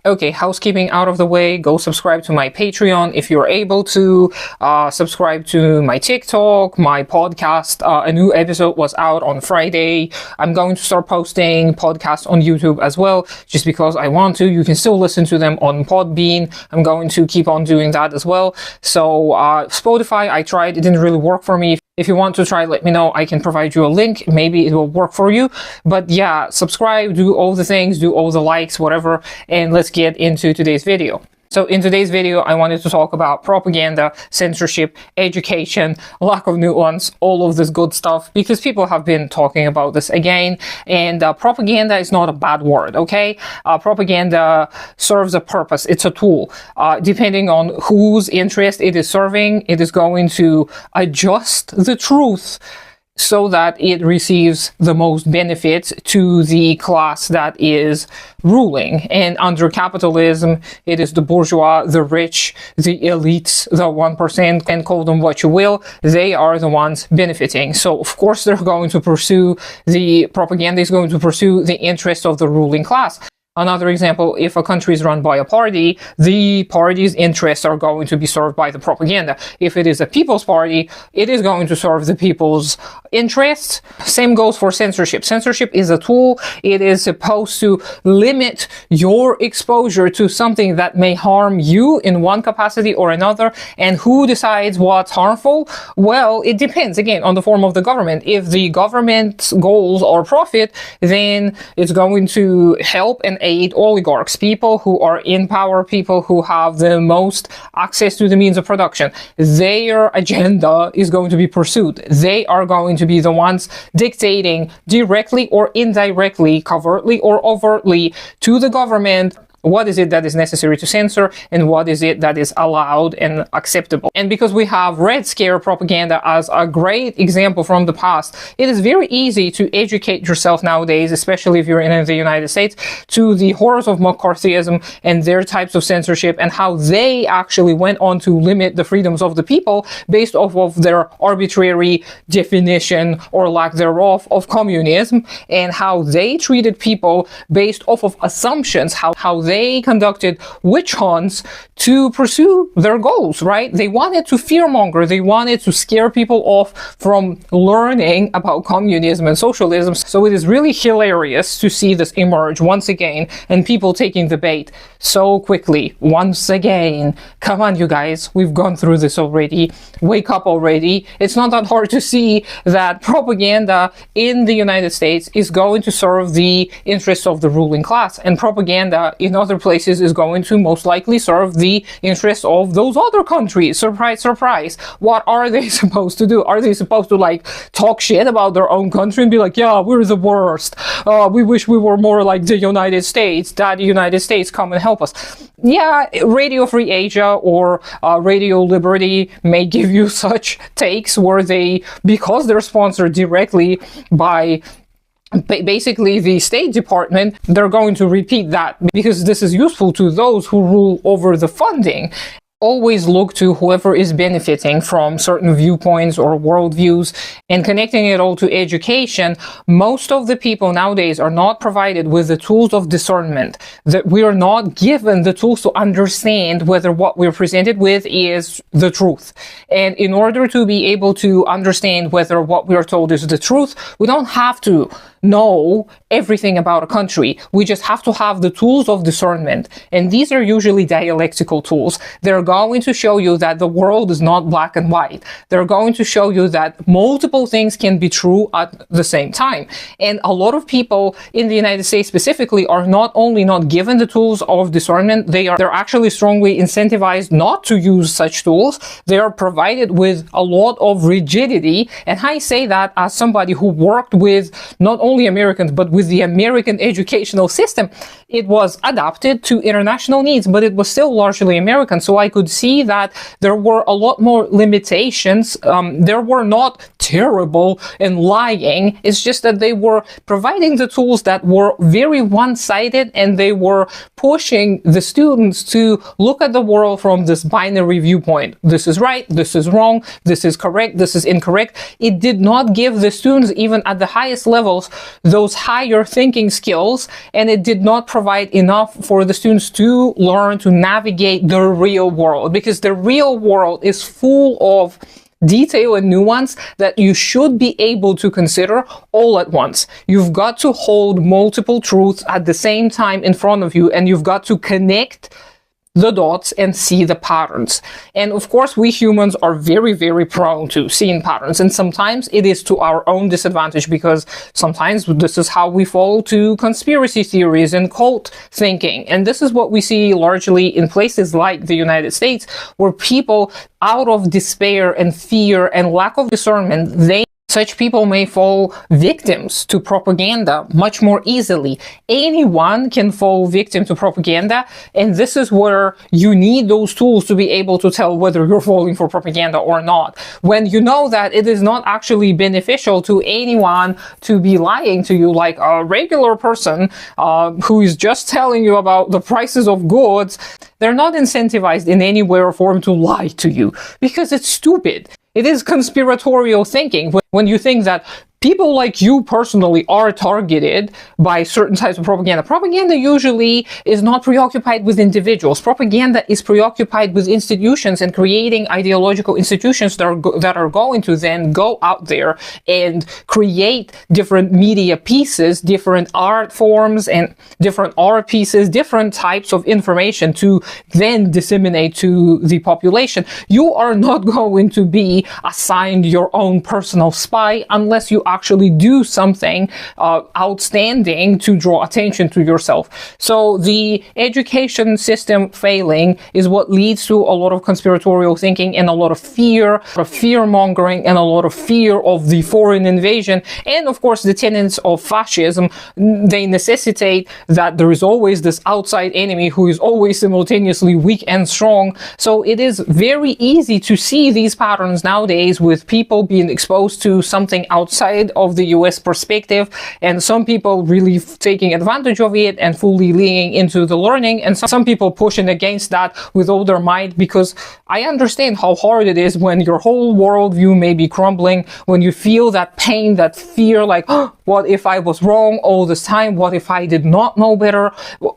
Okay, housekeeping out of the way, go subscribe to my Patreon if you're able to, subscribe to my TikTok, my podcast. A new episode was out on Friday. I'm going to start posting podcasts on YouTube as well, just because I want to. You can still listen to them on Podbean. I'm going to keep on doing that as well. So, Spotify, I tried, it didn't really work for me. If you want to try, let me know. I can provide you a link. Maybe it will work for you. But yeah, subscribe, do all the things, do all the likes, whatever, and let's get into today's video. So in today's video, I wanted to talk about propaganda, censorship, education, lack of nuance, all of this good stuff, because people have been talking about this again. And propaganda is not a bad word, okay? Propaganda serves a purpose. It's a tool. Depending on whose interest it is serving, it is going to adjust the truth so that it receives the most benefits to the class that is ruling. And under capitalism, it is the bourgeois, the rich, the elites, the 1%, and call them what you will. They are the ones benefiting. So of course they're going to pursue, the propaganda is going to pursue the interest of the ruling class. Another example, if a country is run by a party, the party's interests are going to be served by the propaganda. If it is a people's party, it is going to serve the people's interests. Same goes for censorship. Censorship is a tool. It is supposed to limit your exposure to something that may harm you in one capacity or another. And who decides what's harmful? Well, it depends, again, on the form of the government. If the government's goals are profit, then it's going to help and aid oligarchs, people who are in power, people who have the most access to the means of production. Their agenda is going to be pursued. They are going to be the ones dictating directly or indirectly, covertly or overtly to the government what is it that is necessary to censor and what is it that is allowed and acceptable. And because we have Red Scare propaganda as a great example from the past, it is very easy to educate yourself nowadays, especially if you're in the United States, to the horrors of McCarthyism and their types of censorship and how they actually went on to limit the freedoms of the people based off of their arbitrary definition or lack thereof of communism, and how they treated people based off of assumptions, how they conducted witch hunts to pursue their goals, right? They wanted to fearmonger. They wanted to scare people off from learning about communism and socialism. So it is really hilarious to see this emerge once again and people taking the bait so quickly. Once again, come on, you guys, we've gone through this already. Wake up already. It's not that hard to see that propaganda in the United States is going to serve the interests of the ruling class, and propaganda in other places is going to most likely serve the interests of those other countries. Surprise, surprise. What are they supposed to do? Are they supposed to like talk shit about their own country and be like, yeah, we're the worst. We wish we were more like the United States. That the United States come and help us. Yeah, Radio Free Asia or Radio Liberty may give you such takes where they, because they're sponsored directly by basically the State Department, they're going to repeat that because this is useful to those who rule over the funding. Always look to whoever is benefiting from certain viewpoints or worldviews and connecting it all to education. Most of the people nowadays are not provided with the tools of discernment, that we are not given the tools to understand whether what we're presented with is the truth. And in order to be able to understand whether what we are told is the truth, we don't have to know everything about a country. We just have to have the tools of discernment. And these are usually dialectical tools. They're going to show you that the world is not black and white. They're going to show you that multiple things can be true at the same time. And a lot of people in the United States specifically are not only not given the tools of discernment, they're actually strongly incentivized not to use such tools. They are provided with a lot of rigidity. And I say that as somebody who worked with not only Americans, but with the American educational system. It was adapted to international needs, but it was still largely American. So I could see that there were a lot more limitations. There were not terrible and lying. It's just that they were providing the tools that were very one-sided, and they were pushing the students to look at the world from this binary viewpoint. This is right, this is wrong, this is correct, this is incorrect. It did not give the students, even at the highest levels, those higher thinking skills, and it did not provide enough for the students to learn to navigate the real world, because the real world is full of detail and nuance that you should be able to consider all at once. You've got to hold multiple truths at the same time in front of you, and you've got to connect the dots and see the patterns. And of course, we humans are very, very prone to seeing patterns. And sometimes it is to our own disadvantage, because sometimes this is how we fall to conspiracy theories and cult thinking. And this is what we see largely in places like the United States, where people, out of despair and fear and lack of discernment, such people may fall victims to propaganda much more easily. Anyone can fall victim to propaganda, and this is where you need those tools to be able to tell whether you're falling for propaganda or not. When you know that it is not actually beneficial to anyone to be lying to you, like a regular person who is just telling you about the prices of goods, they're not incentivized in any way or form to lie to you, because it's stupid. It is conspiratorial thinking when you think that people like you personally are targeted by certain types of propaganda. Propaganda usually is not preoccupied with individuals. Propaganda is preoccupied with institutions and creating ideological institutions that are going to then go out there and create different media pieces, different art forms and different art pieces, different types of information to then disseminate to the population. You are not going to be assigned your own personal spy unless you actually do something outstanding to draw attention to yourself. So the education system failing is what leads to a lot of conspiratorial thinking and a lot of fear mongering, and a lot of fear of the foreign invasion. And of course, the tenets of fascism, they necessitate that there is always this outside enemy who is always simultaneously weak and strong. So it is very easy to see these patterns nowadays, with people being exposed to something outside of the US perspective, and some people really taking advantage of it and fully leaning into the learning, and some people pushing against that with all their might, because I understand how hard it is when your whole worldview may be crumbling, when you feel that pain, that fear, like, oh, what if I was wrong all this time? What if I did not know better?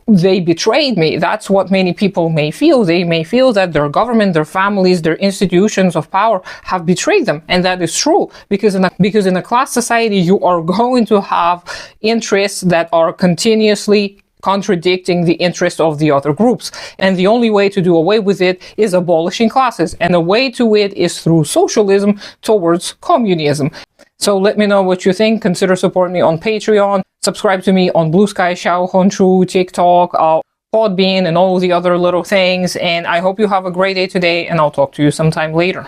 They betrayed me. That's what many people may feel. They may feel that their government, their families, their institutions of power have betrayed them. And that is true, because in a class society, you are going to have interests that are continuously contradicting the interests of the other groups. And the only way to do away with it is abolishing classes. And the way to it is through socialism towards communism. So let me know what you think. Consider supporting me on Patreon. Subscribe to me on Blue Sky, Xiao, Honshu, TikTok, Podbean, and all the other little things. And I hope you have a great day today, and I'll talk to you sometime later.